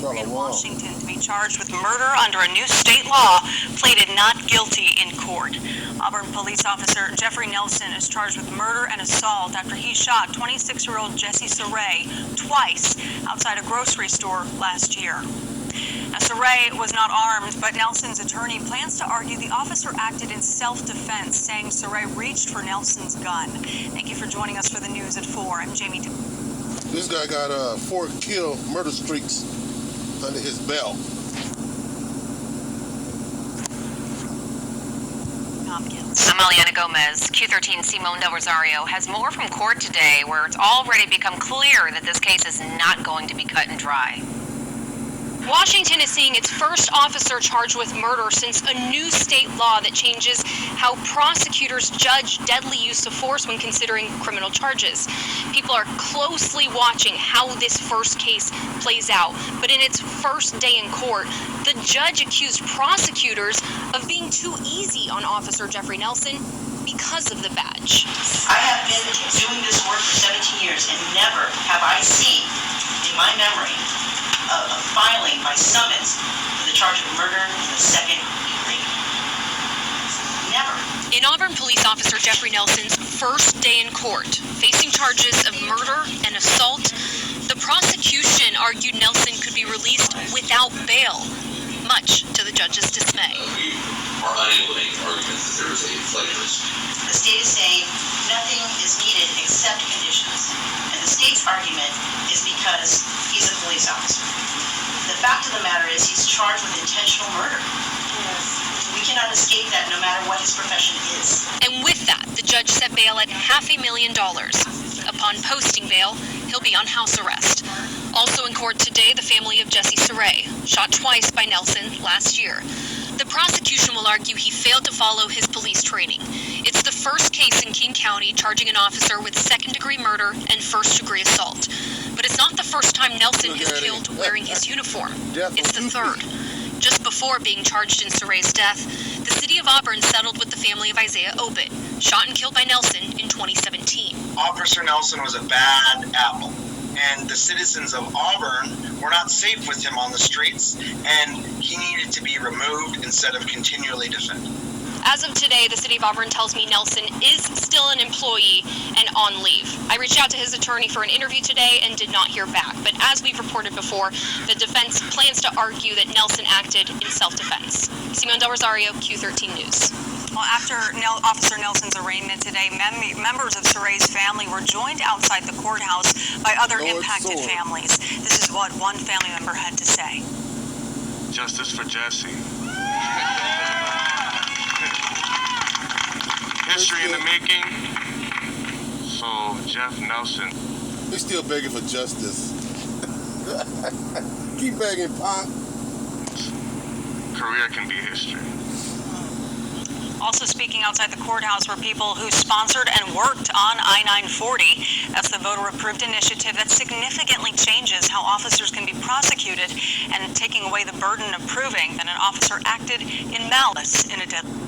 in Washington to be charged with murder under a new state law pleaded not guilty in court. Auburn police officer Jeffrey Nelson is charged with murder and assault after he shot 26-year-old Jesse Saray twice outside a grocery store last year. Now, Saray was not armed, but Nelson's attorney plans to argue the officer acted in self-defense, saying Saray reached for Nelson's gun. Thank you for joining us for the news at 4. I'm Jamie. This guy got 4 kill murder streaks under his belt. I'm Eliana Gomez. Q13 Simone Del Rosario has more from court today, where it's already become clear that this case is not going to be cut and dry. Washington is seeing its first officer charged with murder since a new state law that changes how prosecutors judge deadly use of force when considering criminal charges. People are closely watching how this first case plays out, but in its first day in court, the judge accused prosecutors of being too easy on Officer Jeffrey Nelson because of the badge. I have been doing this work for 17 years, and never have I seen, in my memory, a filing by summons for the charge of murder in the second degree. Never. In Auburn police officer Jeffrey Nelson's first day in court, facing charges of murder and assault, the prosecution argued Nelson could be released without bail, much to the judge's dismay. We are unable to make arguments that there is a flight risk. The state is saying nothing is needed except conditions. And the state's argument is because he's a police officer. The fact of the matter is he's charged with intentional murder. Yes. We cannot escape that no matter what his profession is. And with that, the judge set bail at $500,000. Upon posting bail, he'll be on house arrest. Also in court today, the family of Jesse Saray, shot twice by Nelson last year. The prosecution will argue he failed to follow his police training. It's the first case in King County charging an officer with second-degree murder and first-degree assault. But it's not the first time Nelson has killed wearing his uniform. It's the third. Just before being charged in Saray's death, the city of Auburn settled with the family of Isaiah Obit, shot and killed by Nelson in 2017. Officer Nelson was a bad apple, and the citizens of Auburn were not safe with him on the streets, and he needed to be removed instead of continually defended. As of today, the city of Auburn tells me Nelson is still an employee and on leave. I reached out to his attorney for an interview today and did not hear back. But as we've reported before, the defense plans to argue that Nelson acted in self-defense. Simone Del Rosario, Q13 News. Well, after Officer Nelson's arraignment today, members of Saray's family were joined outside the courthouse by other impacted families. This is what one family member had to say. Justice for Jesse. History in the making. So, Jeff Nelson. We're still begging for justice. Keep begging, Pop. Career can be history. Also speaking outside the courthouse were people who sponsored and worked on I-940. That's the voter-approved initiative that significantly changes how officers can be prosecuted and taking away the burden of proving that an officer acted in malice in a deadly